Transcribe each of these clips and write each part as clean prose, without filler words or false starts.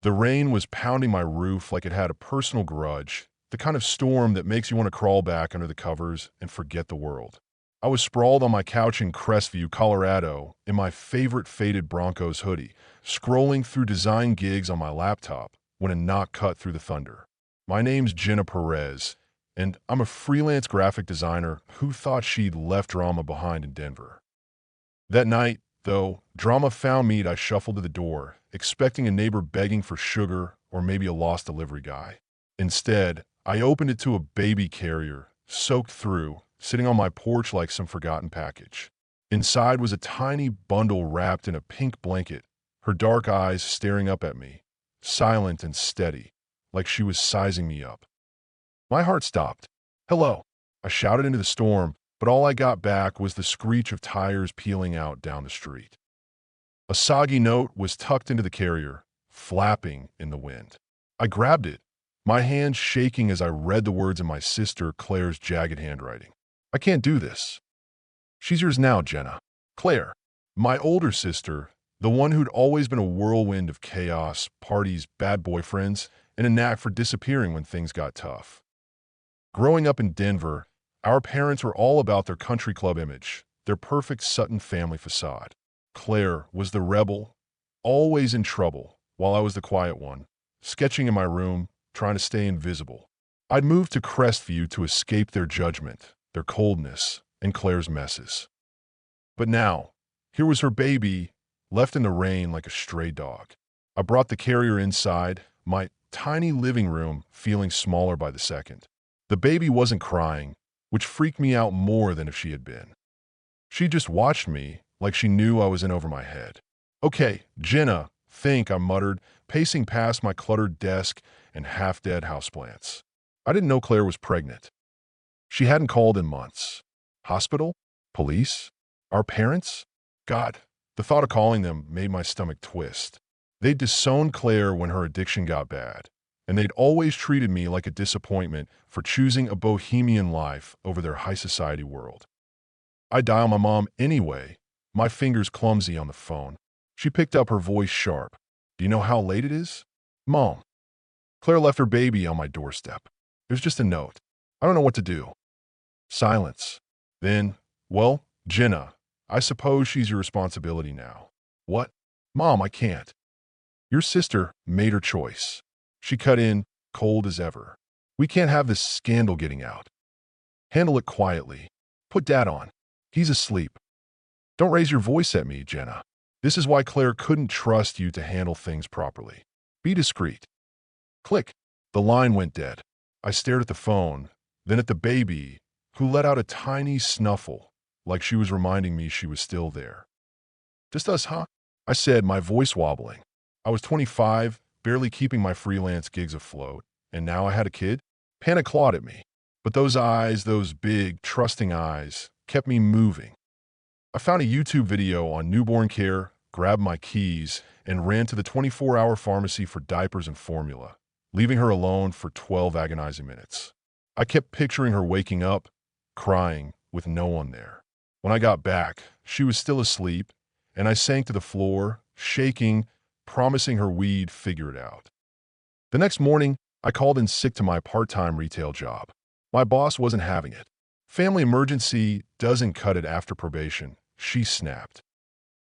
The rain was pounding my roof like it had a personal grudge, the kind of storm that makes you want to crawl back under the covers and forget the world. I was sprawled on my couch in Crestview, Colorado, in my favorite faded Broncos hoodie, scrolling through design gigs on my laptop when a knock cut through the thunder. My name's Jenna Perez, and I'm a freelance graphic designer who thought she'd left drama behind in Denver. That night, though, drama found me. I shuffled to the door, expecting a neighbor begging for sugar or maybe a lost delivery guy. Instead, I opened it to a baby carrier, soaked through, sitting on my porch like some forgotten package. Inside was a tiny bundle wrapped in a pink blanket, her dark eyes staring up at me, silent and steady, like she was sizing me up. My heart stopped. "Hello," I shouted into the storm, but all I got back was the screech of tires peeling out down the street. A soggy note was tucked into the carrier, flapping in the wind. I grabbed it, my hand shaking as I read the words in my sister Claire's jagged handwriting. "I can't do this." "She's yours now, Jenna." Claire, my older sister, the one who'd always been a whirlwind of chaos, parties, bad boyfriends, and a knack for disappearing when things got tough. Growing up in Denver, our parents were all about their country club image, their perfect Sutton family facade. Claire was the rebel, always in trouble, while I was the quiet one, sketching in my room, trying to stay invisible. I'd moved to Crestview to escape their judgment, their coldness, and Claire's messes. But now, here was her baby, left in the rain like a stray dog. I brought the carrier inside, my tiny living room feeling smaller by the second. The baby wasn't crying, which freaked me out more than if she had been. She just watched me, like she knew I was in over my head. "Okay, Jenna, think," I muttered, pacing past my cluttered desk and half-dead houseplants. I didn't know Claire was pregnant. She hadn't called in months. Hospital? Police? Our parents? God, the thought of calling them made my stomach twist. They'd disowned Claire when her addiction got bad, and they'd always treated me like a disappointment for choosing a bohemian life over their high society world. I dial my mom anyway, my fingers clumsy on the phone. She picked up, her voice sharp. "Do you know how late it is?" "Mom." "Claire left her baby on my doorstep. It was just a note. I don't know what to do." Silence. Then, "Well, Jenna, I suppose she's your responsibility now." "What?" "Mom, I can't." "Your sister made her choice." She cut in, cold as ever. "We can't have this scandal getting out. Handle it quietly. Put Dad on. He's asleep. Don't raise your voice at me, Jenna. This is why Claire couldn't trust you to handle things properly. Be discreet." Click. The line went dead. I stared at the phone, then at the baby, who let out a tiny snuffle, like she was reminding me she was still there. "Just us, huh?" I said, my voice wobbling. I was 25, barely keeping my freelance gigs afloat, and now I had a kid? Panic clawed at me. But those eyes, those big, trusting eyes, kept me moving. I found a YouTube video on newborn care, grabbed my keys, and ran to the 24-hour pharmacy for diapers and formula, leaving her alone for 12 agonizing minutes. I kept picturing her waking up, crying, with no one there. When I got back, she was still asleep, and I sank to the floor, shaking, promising her we'd figure it out. The next morning, I called in sick to my part-time retail job. My boss wasn't having it. "Family emergency doesn't cut it after probation," she snapped.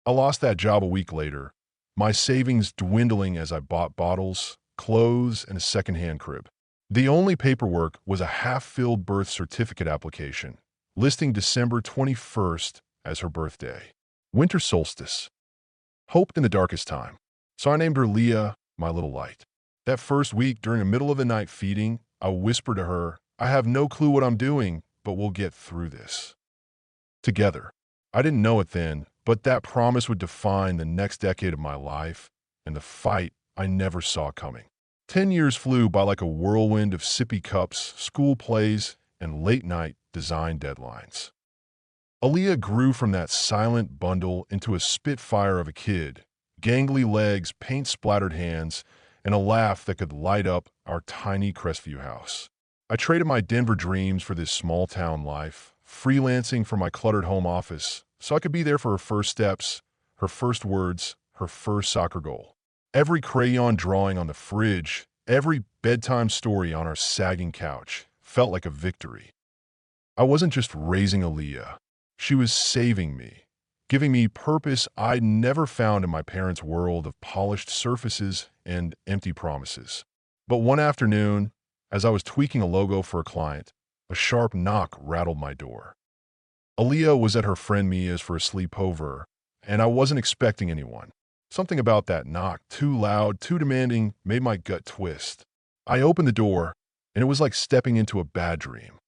I lost that job a week later, my savings dwindling as I bought bottles, clothes, and a secondhand crib. The only paperwork was a half-filled birth certificate application, listing December 21st as her birthday. Winter solstice. Hope in the darkest time. So I named her Leah, my little light. That first week, during a middle-of-the-night feeding, I whispered to her, "I have no clue what I'm doing, but we'll get through this together." I didn't know it then, but that promise would define the next decade of my life and the fight I never saw coming. 10 years flew by like a whirlwind of sippy cups, school plays, and late-night design deadlines. Aaliyah grew from that silent bundle into a spitfire of a kid, gangly legs, paint-splattered hands, and a laugh that could light up our tiny Crestview house. I traded my Denver dreams for this small-town life, freelancing from my cluttered home office so I could be there for her first steps, her first words, her first soccer goal. Every crayon drawing on the fridge, every bedtime story on our sagging couch felt like a victory. I wasn't just raising Aaliyah. She was saving me, giving me purpose I'd never found in my parents' world of polished surfaces and empty promises. But one afternoon, as I was tweaking a logo for a client, a sharp knock rattled my door. Aaliyah was at her friend Mia's for a sleepover, and I wasn't expecting anyone. Something about that knock, too loud, too demanding, made my gut twist. I opened the door, and it was like stepping into a bad dream.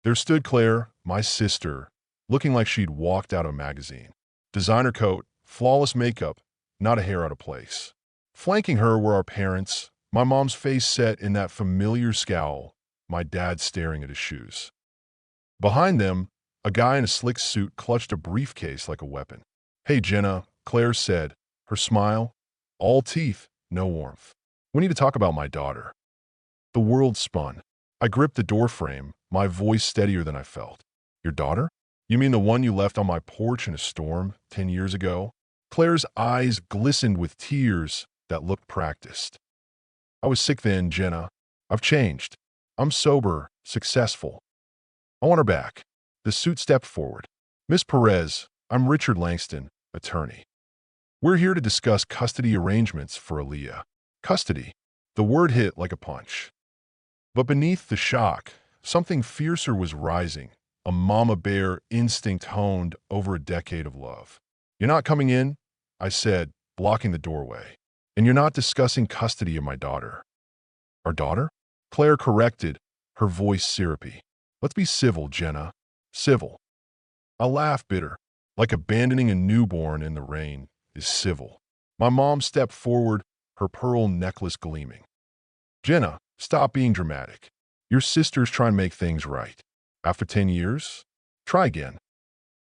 There stood Claire, my sister, looking like she'd walked out of a magazine. Designer coat, flawless makeup, not a hair out of place. Flanking her were our parents, my mom's face set in that familiar scowl, my dad staring at his shoes. Behind them, a guy in a slick suit clutched a briefcase like a weapon. "Hey, Jenna," Claire said, her smile, all teeth, no warmth. "We need to talk about my daughter." The world spun. I gripped the doorframe, my voice steadier than I felt. "Your daughter? You mean the one you left on my porch in a storm 10 years ago?" Claire's eyes glistened with tears that looked practiced. "I was sick then, Jenna. I've changed. I'm sober, successful. I want her back." The suit stepped forward. "Miss Perez, I'm Richard Langston, attorney. We're here to discuss custody arrangements for Aaliyah." Custody. The word hit like a punch. But beneath the shock, something fiercer was rising, a mama bear instinct honed over a decade of love. "You're not coming in," I said, blocking the doorway. "And you're not discussing custody of my daughter." "Our daughter?" Claire corrected, her voice syrupy. "Let's be civil, Jenna. Civil." I laughed bitter. Like abandoning a newborn in the rain is civil. My mom stepped forward, her pearl necklace gleaming. "Jenna, stop being dramatic. Your sister's trying to make things right. After 10 years? Try again."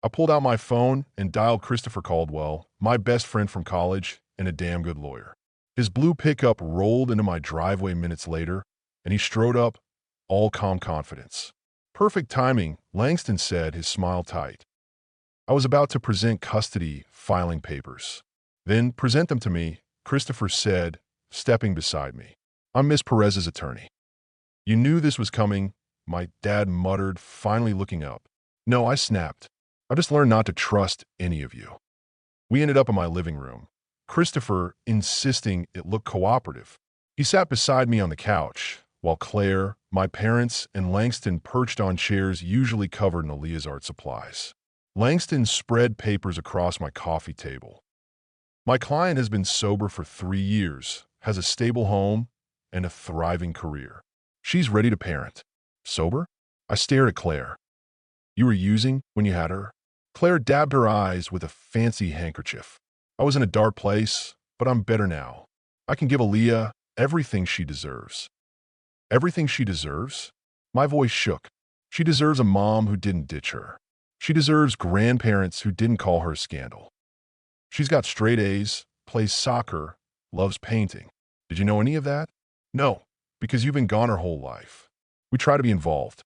I pulled out my phone and dialed Christopher Caldwell, my best friend from college and a damn good lawyer. His blue pickup rolled into my driveway minutes later, and he strode up, all calm confidence. "Perfect timing," Langston said, his smile tight. I was about to present custody filing papers. "Then present them to me," Christopher said, stepping beside me. "I'm Miss Perez's attorney." "You knew this was coming," my dad muttered, finally looking up. "No," I snapped. "I just learned not to trust any of you." We ended up in my living room, Christopher insisting it looked cooperative. He sat beside me on the couch, while Claire, my parents, and Langston perched on chairs usually covered in Aaliyah's art supplies. Langston spread papers across my coffee table. "My client has been sober for 3 years, has a stable home, and a thriving career. She's ready to parent." "Sober?" I stared at Claire. "You were using when you had her?" Claire dabbed her eyes with a fancy handkerchief. "I was in a dark place, but I'm better now. I can give Aaliyah everything she deserves." "Everything she deserves?" My voice shook. "She deserves a mom who didn't ditch her. She deserves grandparents who didn't call her a scandal. She's got straight A's, plays soccer, loves painting. Did you know any of that?" "No, because you've been gone her whole life. We try to be involved."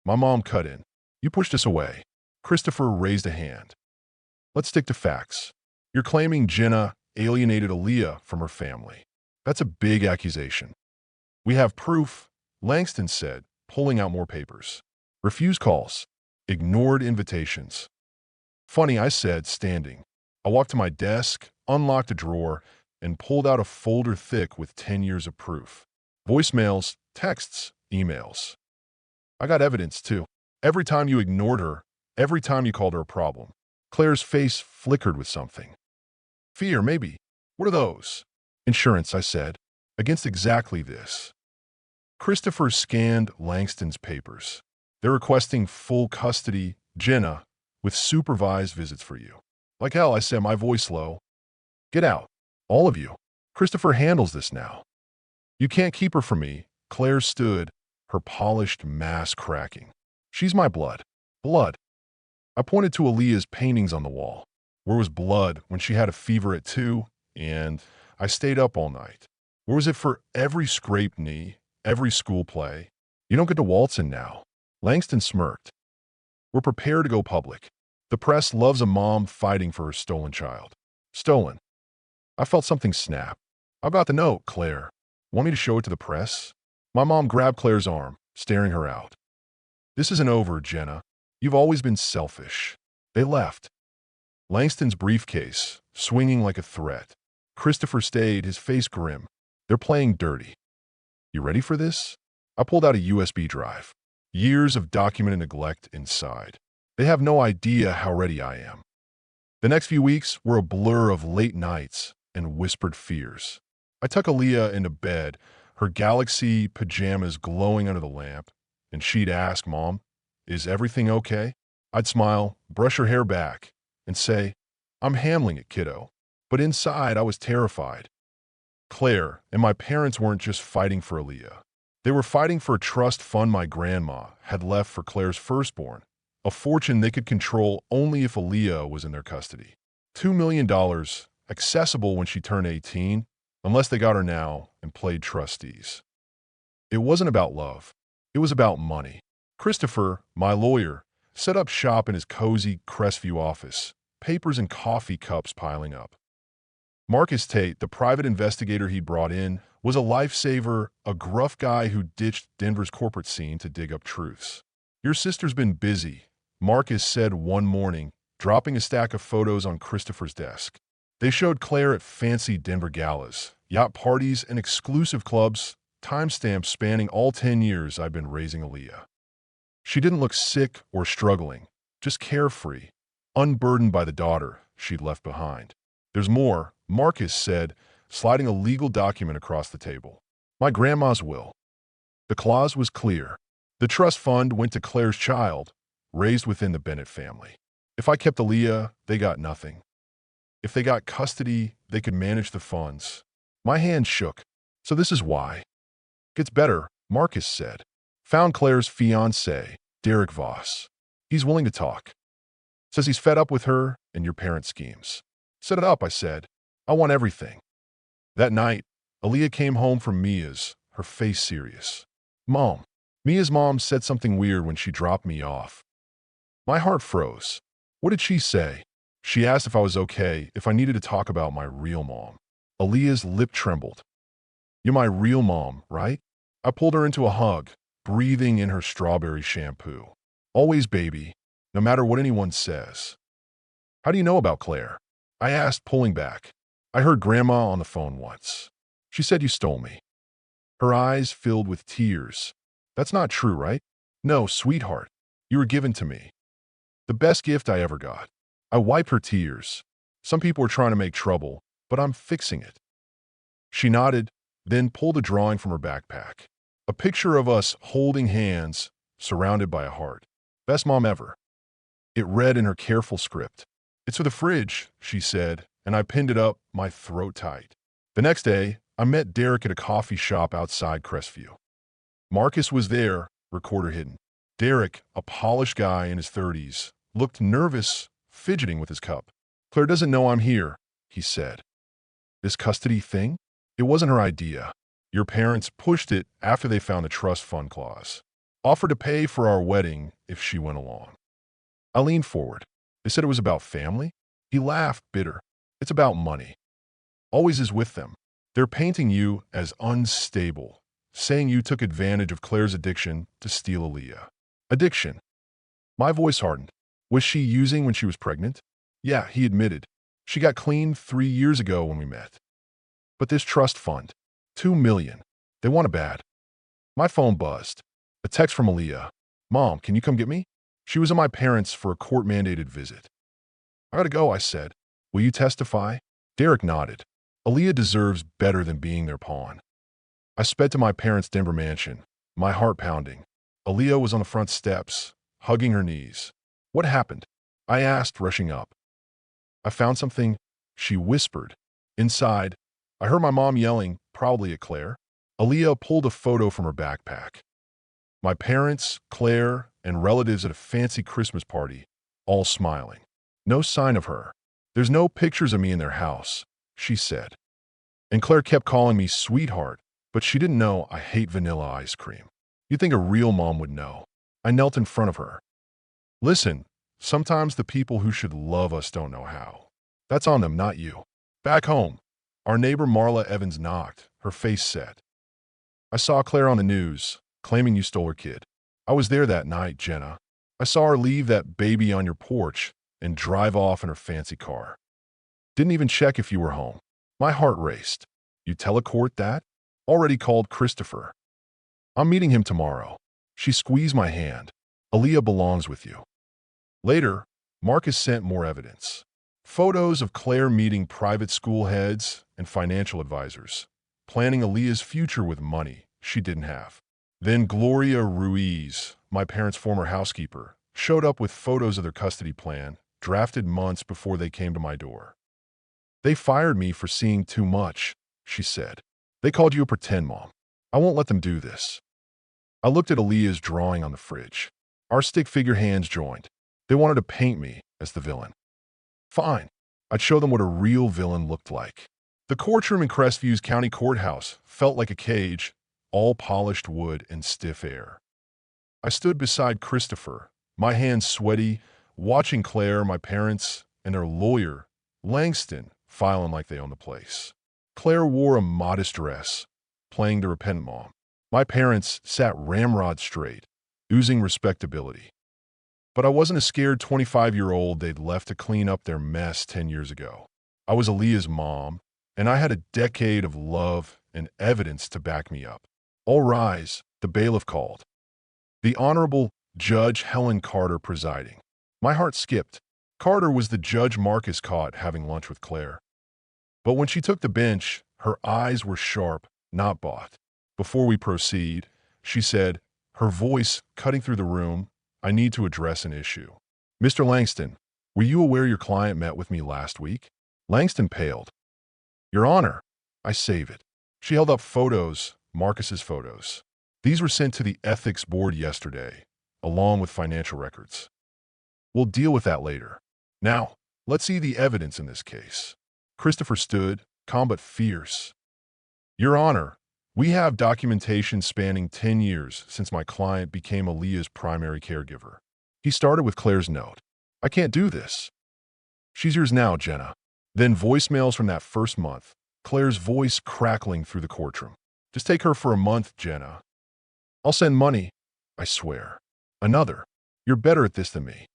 My mom cut in. "You pushed us away." Christopher raised a hand. "Let's stick to facts. You're claiming Jenna alienated Aaliyah from her family. That's a big accusation." "We have proof," Langston said, pulling out more papers. "Refused calls. Ignored invitations." "Funny," I said, standing. I walked to my desk, unlocked a drawer, and pulled out a folder thick with 10 years of proof. Voicemails, texts, emails. I got evidence, too. Every time you ignored her, every time you called her a problem. Claire's face flickered with something. "Fear, maybe. What are those?" "Insurance," I said, "against exactly this." Christopher scanned Langston's papers. "They're requesting full custody, Jenna, with supervised visits for you." "Like hell," I said, my voice low. "Get out. All of you. Christopher handles this now." "You can't keep her from me." Claire stood, her polished mask cracking. "She's my blood. Blood." I pointed to Aaliyah's paintings on the wall. Where was blood when she had a fever at 2, and I stayed up all night? Where was it for every scraped knee, every school play? "You don't get to waltz in now." Langston smirked. "We're prepared to go public. The press loves a mom fighting for her stolen child." "Stolen." I felt something snap. "I got the note, Claire. Want me to show it to the press?" My mom grabbed Claire's arm, staring her out. "This isn't over, Jenna. You've always been selfish." They left. Langston's briefcase, swinging like a threat. Christopher stayed, his face grim. "They're playing dirty. You ready for this?" I pulled out a USB drive. Years of documented neglect inside. They have no idea how ready I am. The next few weeks were a blur of late nights and whispered fears. I tuck Aaliyah into bed, her galaxy pajamas glowing under the lamp, and she'd ask, "Mom, is everything okay?" I'd smile, brush her hair back, and say, "I'm handling it, kiddo." But inside, I was terrified. Claire and my parents weren't just fighting for Aaliyah. They were fighting for a trust fund my grandma had left for Claire's firstborn, a fortune they could control only if Aaliyah was in their custody. $2 million, accessible when she turned 18, unless they got her now and played trustees. It wasn't about love. It was about money. Christopher, my lawyer, set up shop in his cozy Crestview office, papers and coffee cups piling up. Marcus Tate, the private investigator he brought in, was a lifesaver, a gruff guy who ditched Denver's corporate scene to dig up truths. "Your sister's been busy," Marcus said one morning, dropping a stack of photos on Christopher's desk. They showed Claire at fancy Denver galas, yacht parties, and exclusive clubs, timestamps spanning all 10 years I'd been raising Aaliyah. She didn't look sick or struggling, just carefree, unburdened by the daughter she'd left behind. "There's more," Marcus said, sliding a legal document across the table. "My grandma's will." The clause was clear. The trust fund went to Claire's child, raised within the Bennett family. If I kept Aaliyah, they got nothing. If they got custody, they could manage the funds. My hand shook. "So this is why." "Gets better," Marcus said. "Found Claire's fiancé, Derek Voss. He's willing to talk. Says he's fed up with her and your parents' schemes." "Set it up," I said. "I want everything." That night, Aaliyah came home from Mia's, her face serious. "Mom." Mia's mom said something weird when she dropped me off. My heart froze. What did she say? She asked if I was okay, if I needed to talk about my real mom. Aaliyah's lip trembled. "You're my real mom, right?" I pulled her into a hug, breathing in her strawberry shampoo. "Always, baby, no matter what anyone says." "How do you know about Claire?" I asked, pulling back. "I heard Grandma on the phone once. She said you stole me." Her eyes filled with tears. "That's not true, right?" "No, sweetheart. You were given to me. The best gift I ever got." I wiped her tears. "Some people are trying to make trouble, but I'm fixing it." She nodded, then pulled a drawing from her backpack. A picture of us holding hands, surrounded by a heart. "Best mom ever." It read in her careful script. "It's for the fridge," she said, and I pinned it up, my throat tight. The next day, I met Derek at a coffee shop outside Crestview. Marcus was there, recorder hidden. Derek, a polished guy in his 30s, looked nervous, fidgeting with his cup. "Claire doesn't know I'm here," he said. "This custody thing? It wasn't her idea. Your parents pushed it after they found the trust fund clause. Offered to pay for our wedding if she went along." I leaned forward. "They said it was about family?" He laughed, bitter. "It's about money. Always is with them. They're painting you as unstable, saying you took advantage of Claire's addiction to steal Aaliyah." "Addiction?" My voice hardened. "Was she using when she was pregnant?" "Yeah," he admitted. "She got clean 3 years ago when we met." "But this trust fund, $2 million. They want it bad." My phone buzzed. A text from Aaliyah. "Mom, can you come get me?" She was at my parents' for a court-mandated visit. "I gotta go," I said. "Will you testify?" Derek nodded. Aaliyah deserves better than being their pawn. I sped to my parents' Denver mansion, my heart pounding. Aaliyah was on the front steps, hugging her knees. "What happened?" I asked, rushing up. "I found something," she whispered. Inside, I heard my mom yelling, probably at Claire. Aaliyah pulled a photo from her backpack. My parents, Claire, and relatives at a fancy Christmas party, all smiling. No sign of her. "There's no pictures of me in their house," she said. And Claire kept calling me sweetheart, but she didn't know I hate vanilla ice cream. You'd think a real mom would know. I knelt in front of her. "Listen, sometimes the people who should love us don't know how. That's on them, not you." Back home, Our neighbor Marla Evans knocked, her face set. I saw Claire on the news, claiming you stole her kid. I was there that night, Jenna. I saw her leave that baby on your porch and drive off in her fancy car. Didn't even check if you were home. My heart raced. You tell a court that? Already called Christopher. I'm meeting him tomorrow. She squeezed my hand. Aaliyah belongs with you. Later, Marcus sent more evidence. Photos of Claire meeting private school heads and financial advisors, planning Aaliyah's future with money she didn't have. Then Gloria Ruiz, my parents' former housekeeper, showed up with photos of their custody plan, drafted months before they came to my door. They fired me for seeing too much, she said. They called you a pretend mom. I won't let them do this. I looked at Aaliyah's drawing on the fridge. Our stick figure hands joined. They wanted to paint me as the villain. Fine. I'd show them what a real villain looked like. The courtroom in Crestview's county courthouse felt like a cage, all polished wood and stiff air. I stood beside Christopher, my hands sweaty, watching Claire, my parents, and their lawyer, Langston, filing like they owned the place. Claire wore a modest dress, playing the repentant mom. My parents sat ramrod straight, oozing respectability. But I wasn't a scared 25-year-old they'd left to clean up their mess 10 years ago. I was Aaliyah's mom, and I had a decade of love and evidence to back me up. All rise, the bailiff called. The Honorable Judge Helen Carter presiding. My heart skipped. Carter was the judge Marcus caught having lunch with Claire. But when she took the bench, her eyes were sharp, not bought. Before we proceed, she said, her voice cutting through the room, I need to address an issue. Mr. Langston, were you aware your client met with me last week? Langston paled. Your Honor, I save it. She held up photos, Marcus's photos. These were sent to the ethics board yesterday, along with financial records. We'll deal with that later. Now, let's see the evidence in this case. Christopher stood, calm but fierce. Your Honor, we have documentation spanning 10 years since my client became Aaliyah's primary caregiver. He started with Claire's note. I can't do this. She's yours now, Jenna. Then voicemails from that first month, Claire's voice crackling through the courtroom. Just take her for a month, Jenna. I'll send money, I swear. Another. You're better at this than me.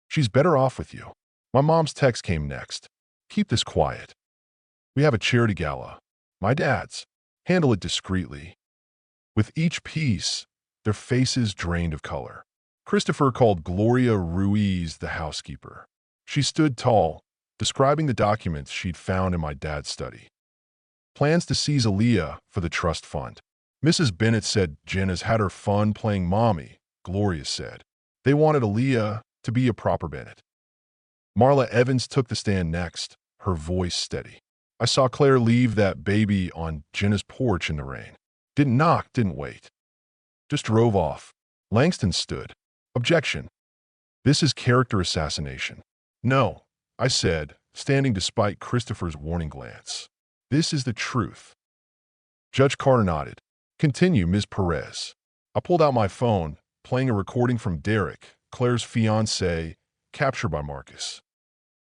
She's better off with you. My mom's text came next. Keep this quiet. We have a charity gala. My dad's. Handle it discreetly. With each piece, their faces drained of color. Christopher called Gloria Ruiz the housekeeper. She stood tall, describing the documents she'd found in my dad's study. Plans to seize Aaliyah for the trust fund. Mrs. Bennett said Jenna's had her fun playing mommy, Gloria said. They wanted Aaliyah to be a proper Bennett. Marla Evans took the stand next, her voice steady. I saw Claire leave that baby on Jenna's porch in the rain. Didn't knock, didn't wait. Just drove off. Langston stood. Objection. This is character assassination. No, I said, standing despite Christopher's warning glance. This is the truth. Judge Carter nodded. Continue, Ms. Perez. I pulled out my phone, playing a recording from Derek, Claire's fiancé, captured by Marcus.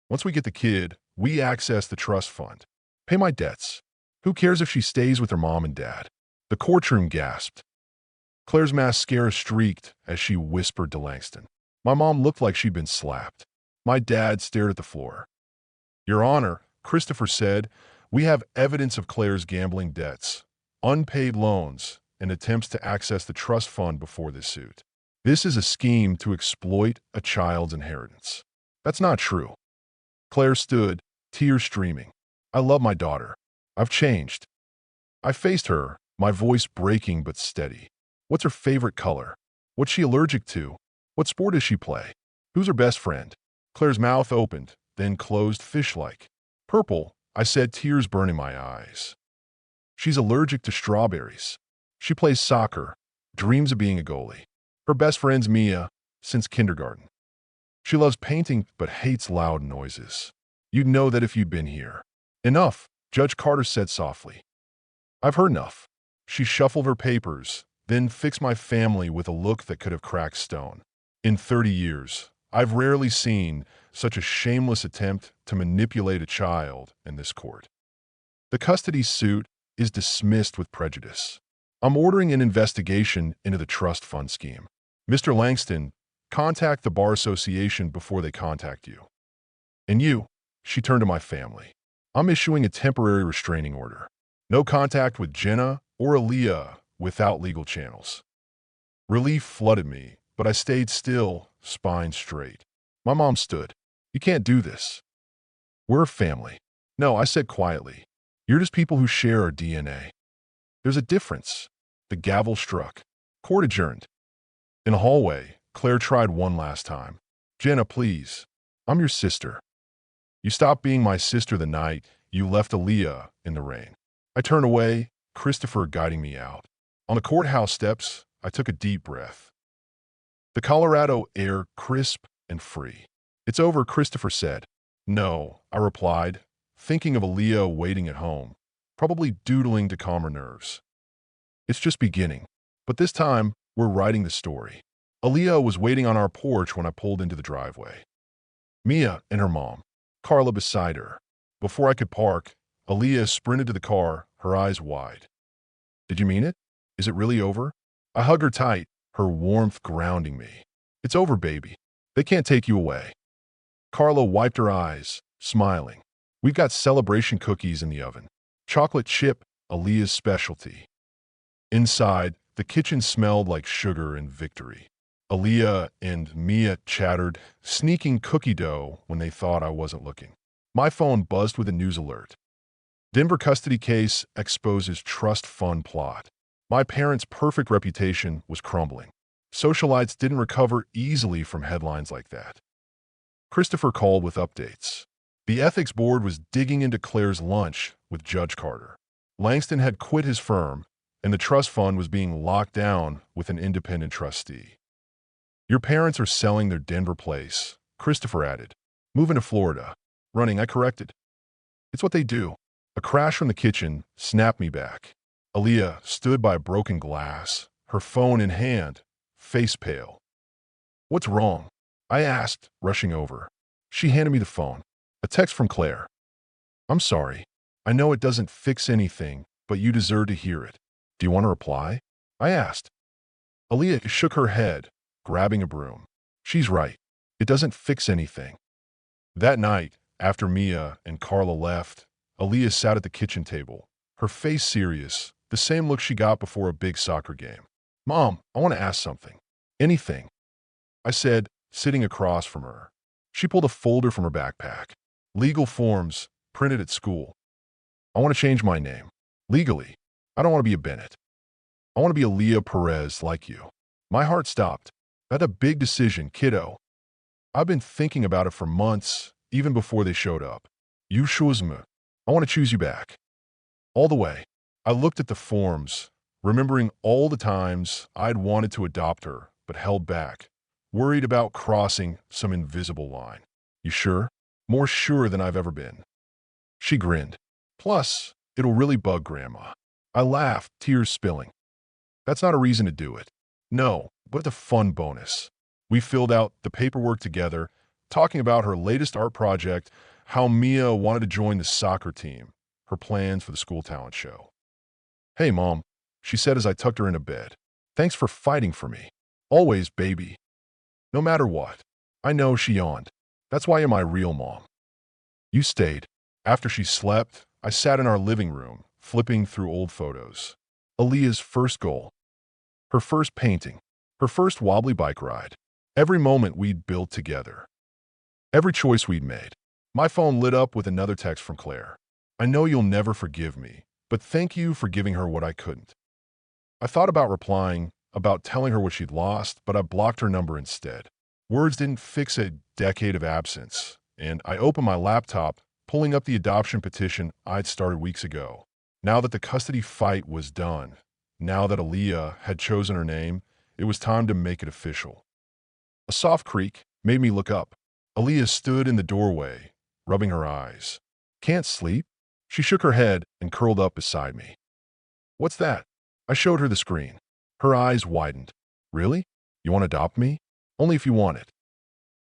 Once we get the kid, we access the trust fund. Pay my debts. Who cares if she stays with her mom and dad? The courtroom gasped. Claire's mascara streaked as she whispered to Langston. My mom looked like she'd been slapped. My dad stared at the floor. Your Honor, Christopher said, we have evidence of Claire's gambling debts, unpaid loans, and attempts to access the trust fund before this suit. This is a scheme to exploit a child's inheritance. That's not true. Claire stood, tears streaming. I love my daughter. I've changed. I faced her, my voice breaking but steady. What's her favorite color? What's she allergic to? What sport does she play? Who's her best friend? Claire's mouth opened, then closed fish-like. Purple, I said, tears burning my eyes. She's allergic to strawberries. She plays soccer, dreams of being a goalie. Her best friend's Mia, since kindergarten. She loves painting but hates loud noises. You'd know that if you'd been here. Enough, Judge Carter said softly. I've heard enough. She shuffled her papers, then fixed my family with a look that could have cracked stone. In 30 years, I've rarely seen such a shameless attempt to manipulate a child in this court. The custody suit is dismissed with prejudice. I'm ordering an investigation into the trust fund scheme. Mr. Langston, contact the Bar Association before they contact you. And you, she turned to my family. I'm issuing a temporary restraining order. No contact with Jenna or Aaliyah without legal channels. Relief flooded me, but I stayed still, spine straight. My mom stood. You can't do this. We're a family. No, I said quietly. You're just people who share our DNA. There's a difference. The gavel struck. Court adjourned. In a hallway, Claire tried one last time. Jenna, please. I'm your sister. You stopped being my sister the night you left Aaliyah in the rain. I turned away, Christopher guiding me out. On the courthouse steps, I took a deep breath. The Colorado air crisp and free. It's over, Christopher said. No, I replied, thinking of Aaliyah waiting at home, probably doodling to calm her nerves. It's just beginning. But this time, we're writing the story. Aaliyah was waiting on our porch when I pulled into the driveway. Mia and her mom, Carla beside her. Before I could park, Aaliyah sprinted to the car, her eyes wide. Did you mean it? Is it really over? I hugged her tight, her warmth grounding me. It's over, baby. They can't take you away. Carla wiped her eyes, smiling. We've got celebration cookies in the oven. Chocolate chip, Aaliyah's specialty. Inside, the kitchen smelled like sugar and victory. Aaliyah and Mia chattered, sneaking cookie dough when they thought I wasn't looking. My phone buzzed with a news alert. Denver custody case exposes trust fund plot. My parents' perfect reputation was crumbling. Socialites didn't recover easily from headlines like that. Christopher called with updates. The ethics board was digging into Claire's lunch with Judge Carter. Langston had quit his firm, and the trust fund was being locked down with an independent trustee. Your parents are selling their Denver place, Christopher added. Moving to Florida. Running, I corrected. It's what they do. A crash from the kitchen snapped me back. Aaliyah stood by broken glass, her phone in hand, face pale. What's wrong? I asked, rushing over. She handed me the phone. A text from Claire. I'm sorry. I know it doesn't fix anything, but you deserve to hear it. Do you want to reply? I asked. Aaliyah shook her head, grabbing a broom. She's right. It doesn't fix anything. That night, after Mia and Carla left, Aaliyah sat at the kitchen table, her face serious, the same look she got before a big soccer game. Mom, I want to ask something. Anything. I said, sitting across from her. She pulled a folder from her backpack. Legal forms, printed at school. I want to change my name. Legally. I don't want to be a Bennett. I want to be Aaliyah Perez like you. My heart stopped. That's a big decision, kiddo. I've been thinking about it for months, even before they showed up. You choose me. I want to choose you back. All the way. I looked at the forms, remembering all the times I'd wanted to adopt her, but held back, worried about crossing some invisible line. You sure? More sure than I've ever been. She grinned. Plus, it'll really bug Grandma. I laughed, tears spilling. That's not a reason to do it. No, but a fun bonus. We filled out the paperwork together, talking about her latest art project, how Mia wanted to join the soccer team, her plans for the school talent show. Hey, Mom, she said as I tucked her into bed. Thanks for fighting for me. Always, baby. No matter what. I know, she yawned. That's why you're my real mom. You stayed. After she slept, I sat in our living room, flipping through old photos. Aaliyah's first goal. Her first painting. Her first wobbly bike ride. Every moment we'd built together. Every choice we'd made. My phone lit up with another text from Claire. I know you'll never forgive me, but thank you for giving her what I couldn't. I thought about replying, about telling her what she'd lost, but I blocked her number instead. Words didn't fix a decade of absence, and I opened my laptop, pulling up the adoption petition I'd started weeks ago. Now that the custody fight was done, now that Aaliyah had chosen her name, it was time to make it official. A soft creak made me look up. Aaliyah stood in the doorway, rubbing her eyes. Can't sleep? She shook her head and curled up beside me. What's that? I showed her the screen. Her eyes widened. Really? You want to adopt me? Only if you want it.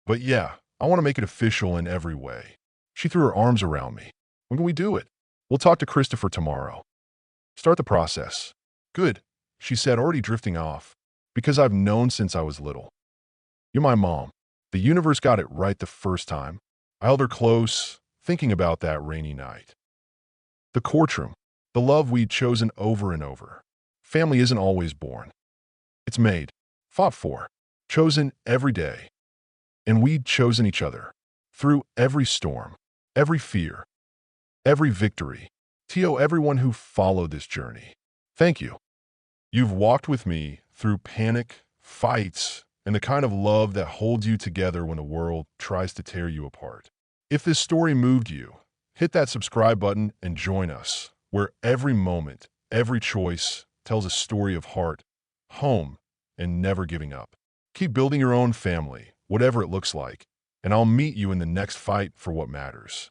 But yeah, I want to make it official in every way. She threw her arms around me. When can we do it? We'll talk to Christopher tomorrow. Start the process. Good, she said, already drifting off. Because I've known since I was little. You're my mom. The universe got it right the first time. I held her close, thinking about that rainy night. The courtroom. The love we'd chosen over and over. Family isn't always born. It's made, fought for, chosen every day. And we'd chosen each other. Through every storm, every fear, every victory. To everyone who followed this journey. Thank you. You've walked with me through panic, fights, and the kind of love that holds you together when the world tries to tear you apart. If this story moved you, hit that subscribe button and join us, where every moment, every choice tells a story of heart, home, and never giving up. Keep building your own family, whatever it looks like, and I'll meet you in the next fight for what matters.